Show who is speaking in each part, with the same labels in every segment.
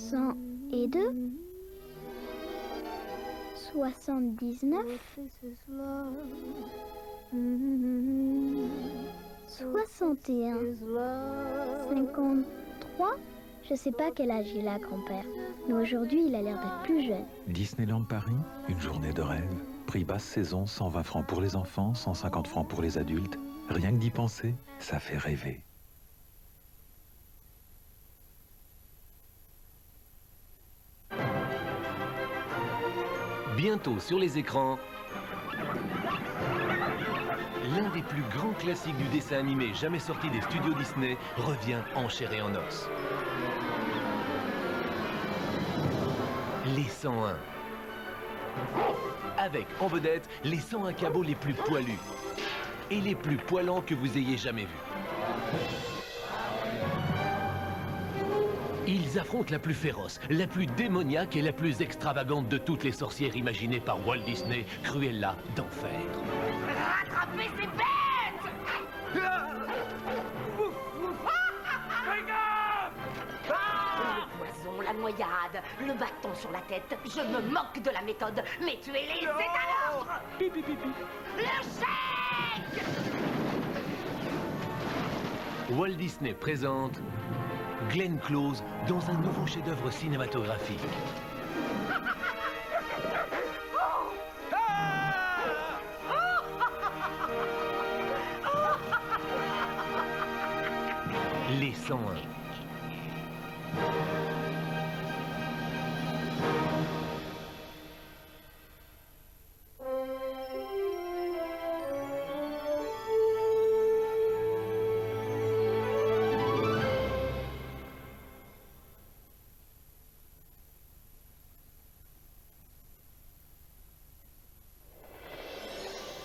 Speaker 1: 102, 79, 61, 53. Je sais pas quel âge il a, grand-père. Mais aujourd'hui, il a l'air d'être plus jeune.
Speaker 2: Disneyland Paris, une journée de rêve. Prix basse saison, 120 francs pour les enfants, 150 francs pour les adultes. Rien que d'y penser, ça fait rêver.
Speaker 3: Bientôt sur les écrans, l'un des plus grands classiques du dessin animé jamais sorti des studios Disney revient en chair et en os. Les 101. Avec en vedette les 101 cabots les plus poilus et les plus poilants que vous ayez jamais vus. Ils affrontent la plus féroce, la plus démoniaque et la plus extravagante de toutes les sorcières imaginées par Walt Disney, Cruella d'Enfer.
Speaker 4: Rattrapez ces bêtes! Le poison, la noyade, le bâton sur la tête, je me moque de la méthode, mais tuez-les, c'est à l'ordre! Le chèque!
Speaker 3: Walt Disney présente Glenn Close dans un nouveau chef-d'œuvre cinématographique. Les 101.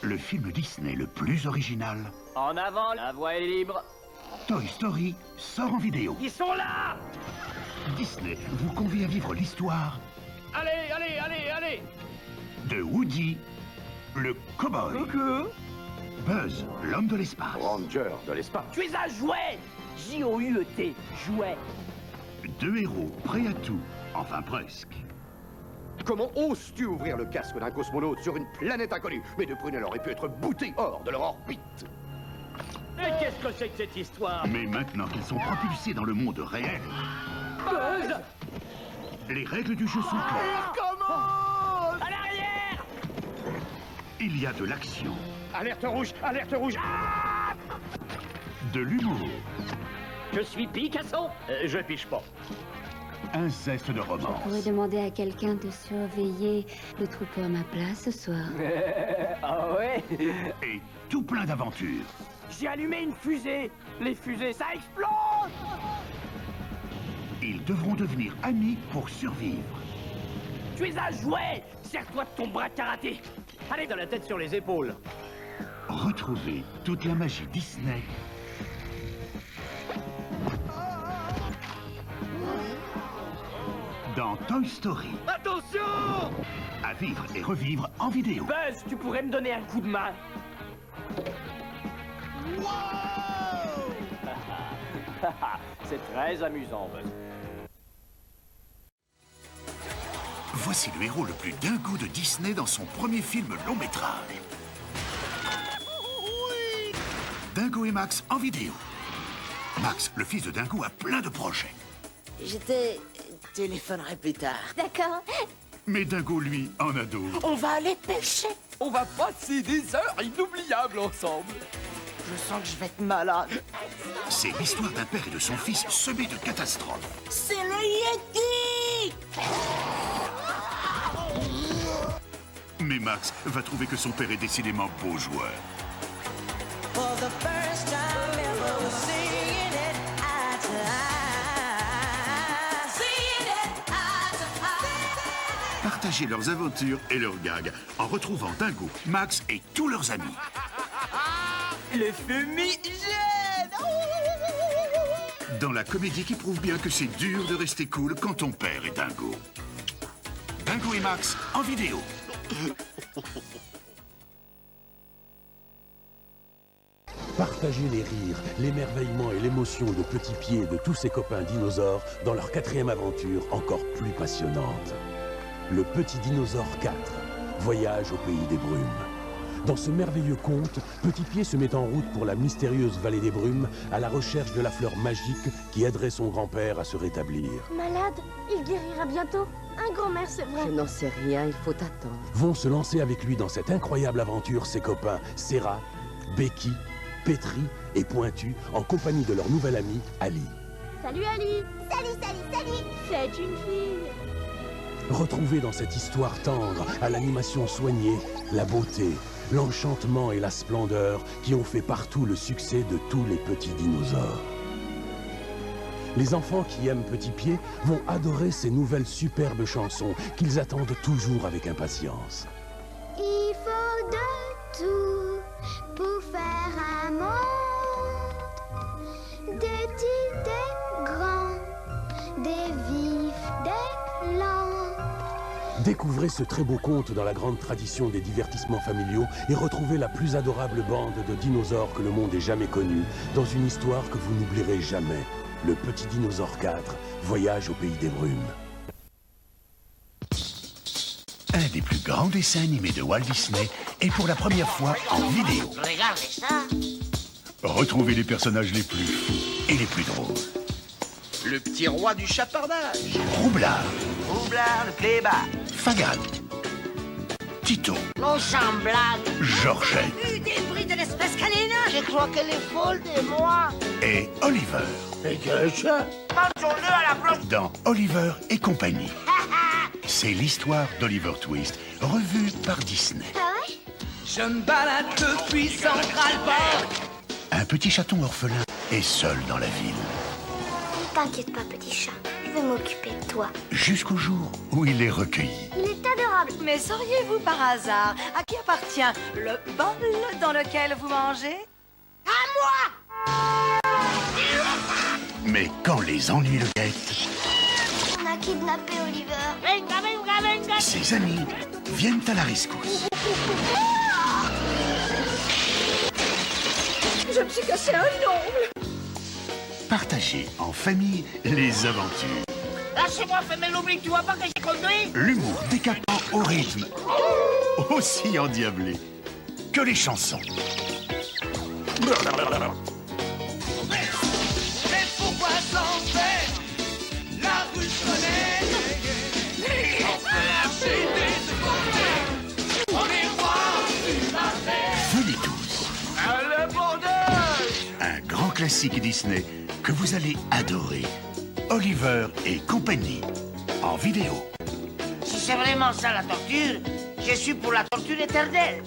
Speaker 5: Le film Disney le plus original,
Speaker 6: En avant, la voie est libre.
Speaker 5: Toy Story, sort en vidéo.
Speaker 6: Ils sont là!
Speaker 5: Disney vous convie à vivre l'histoire
Speaker 6: Allez, allez, allez, allez!
Speaker 5: de Woody, le cow-boy. Buzz, l'homme de l'espace.
Speaker 7: Ranger de l'espace.
Speaker 6: Tu es un jouet! J-O-U-E-T, jouet.
Speaker 5: Deux héros prêts à tout, enfin presque.
Speaker 7: Comment oses-tu ouvrir le casque d'un cosmonaute sur une planète inconnue? Mais de Prunelle aurait pu être bouté hors de leur orbite.
Speaker 6: Et qu'est-ce que c'est que cette histoire?
Speaker 5: Mais maintenant qu'ils sont propulsés dans le monde réel,
Speaker 6: Buzz!
Speaker 5: les règles du jeu sont claires.
Speaker 6: Comment? À l'arrière!
Speaker 5: Il y a de l'action,
Speaker 6: Alerte rouge, alerte rouge! Ah!
Speaker 5: de l'humour,
Speaker 6: Je suis Picasso? Je piche pas.
Speaker 5: un zeste de
Speaker 8: Je pourrais
Speaker 5: romance.
Speaker 8: demander à quelqu'un de surveiller le troupeau à ma place ce soir.
Speaker 6: Ah ouais?
Speaker 5: Et tout plein d'aventures.
Speaker 6: J'ai allumé une fusée! Les fusées, ça explose!
Speaker 5: Ils devront devenir amis pour survivre.
Speaker 6: Tu es un jouet! Serre-toi de ton bras de karaté! Allez, dans la tête sur les épaules!
Speaker 5: Retrouvez toute la magie Disney dans Toy Story.
Speaker 6: Attention!
Speaker 5: À vivre et revivre en vidéo.
Speaker 6: Buzz, tu pourrais me donner un coup de main? C'est très amusant, Buzz.
Speaker 5: Voici le héros le plus dingo de Disney dans son premier film long métrage. Dingo et Max en vidéo. Max, le fils de Dingo, a plein de projets.
Speaker 9: Je te téléphonerai plus tard.
Speaker 4: D'accord.
Speaker 5: Mais Dingo, lui, en a d'autres.
Speaker 9: On va aller pêcher.
Speaker 10: On va passer des heures inoubliables ensemble.
Speaker 9: Je sens que je vais être malade.
Speaker 5: C'est l'histoire d'un père et de son fils semés de catastrophes.
Speaker 9: C'est le Yeti!
Speaker 5: Mais Max va trouver que son père est décidément beau joueur.
Speaker 9: For the first time ever, we're seeing it eye to eye. Seeing it eye to eye.
Speaker 5: Partager leurs aventures et leurs gags en retrouvant Dingo, Max et tous leurs amis.
Speaker 10: Le fumigène!
Speaker 5: Dans la comédie qui prouve bien que c'est dur de rester cool quand ton père est Dingo. Dingo et Max en vidéo.
Speaker 11: Partagez les rires, l'émerveillement et l'émotion de Petit Pied et de tous ses copains dinosaures dans leur 4e aventure encore plus passionnante. Le Petit Dinosaure 4, voyage au pays des brumes. Dans ce merveilleux conte, Petit Pied se met en route pour la mystérieuse vallée des brumes à la recherche de la fleur magique qui aiderait son grand-père à se rétablir.
Speaker 12: Malade, il guérira bientôt. Un grand-mère, c'est vrai.
Speaker 13: Je n'en sais rien, il faut attendre.
Speaker 11: Vont se lancer avec lui dans cette incroyable aventure ses copains Serra, Becky, Petri et Pointu en compagnie de leur nouvelle amie Ali.
Speaker 12: Salut Ali. Salut. C'est une fille.
Speaker 11: Retrouvez dans cette histoire tendre, à l'animation soignée, la beauté, l'enchantement et la splendeur qui ont fait partout le succès de tous les petits dinosaures. Les enfants qui aiment Petit Pied vont adorer ces nouvelles superbes chansons qu'ils attendent toujours avec impatience.
Speaker 1: Il faut de tout pour faire un monde. Des petits, des grands, des vifs, des lents.
Speaker 11: Découvrez ce très beau conte dans la grande tradition des divertissements familiaux et retrouvez la plus adorable bande de dinosaures que le monde ait jamais connue dans une histoire que vous n'oublierez jamais. Le Petit Dinosaure 4, voyage au pays des brumes.
Speaker 5: Un des plus grands dessins animés de Walt Disney est pour la première fois en vidéo.
Speaker 4: Regardez ça.
Speaker 5: Retrouvez les personnages les plus fous et les plus drôles.
Speaker 10: Le petit roi du chapardage.
Speaker 5: Roublard,
Speaker 10: Le clébard.
Speaker 5: Fagade, Tito,
Speaker 4: Non, sans blague.
Speaker 5: Georgette
Speaker 4: Des bruits de l'espèce canine. Je crois qu'elle est folle de moi.
Speaker 5: et Oliver.
Speaker 10: Et que ça? Mangeons-le à la planche.
Speaker 5: Dans Oliver et compagnie. C'est l'histoire d'Oliver Twist, revue par Disney.
Speaker 10: Je me balade depuis Central Park.
Speaker 5: Un petit chaton orphelin est seul dans la ville.
Speaker 1: T'inquiète pas, petit chat. Je vais m'occuper de toi.
Speaker 5: Jusqu'au jour où il est recueilli.
Speaker 1: Il est adorable.
Speaker 14: Mais sauriez-vous par hasard à qui appartient le bol dans lequel vous mangez?
Speaker 4: À moi.
Speaker 5: Mais quand les ennuis le guettent,
Speaker 1: On a kidnappé Oliver.
Speaker 4: Venga.
Speaker 5: ses amis viennent à la rescousse.
Speaker 12: Je me suis cassé un ongle.
Speaker 5: Partagez en famille les aventures.
Speaker 4: Lâchez-moi, fais-moi l'oubli, tu vois pas que j'ai conduit?
Speaker 5: L'humour décapant au rythme aussi endiablé que les chansons.
Speaker 10: Mais pourquoi s'en faire? La rue connaît. On peut lâcher des secondes. On est roi du matin.
Speaker 5: Venez tous.
Speaker 10: À l'abondance.
Speaker 5: Un grand classique Disney que vous allez adorer. Oliver et compagnie, en vidéo.
Speaker 4: Si c'est vraiment ça la torture, je suis pour la torture éternelle.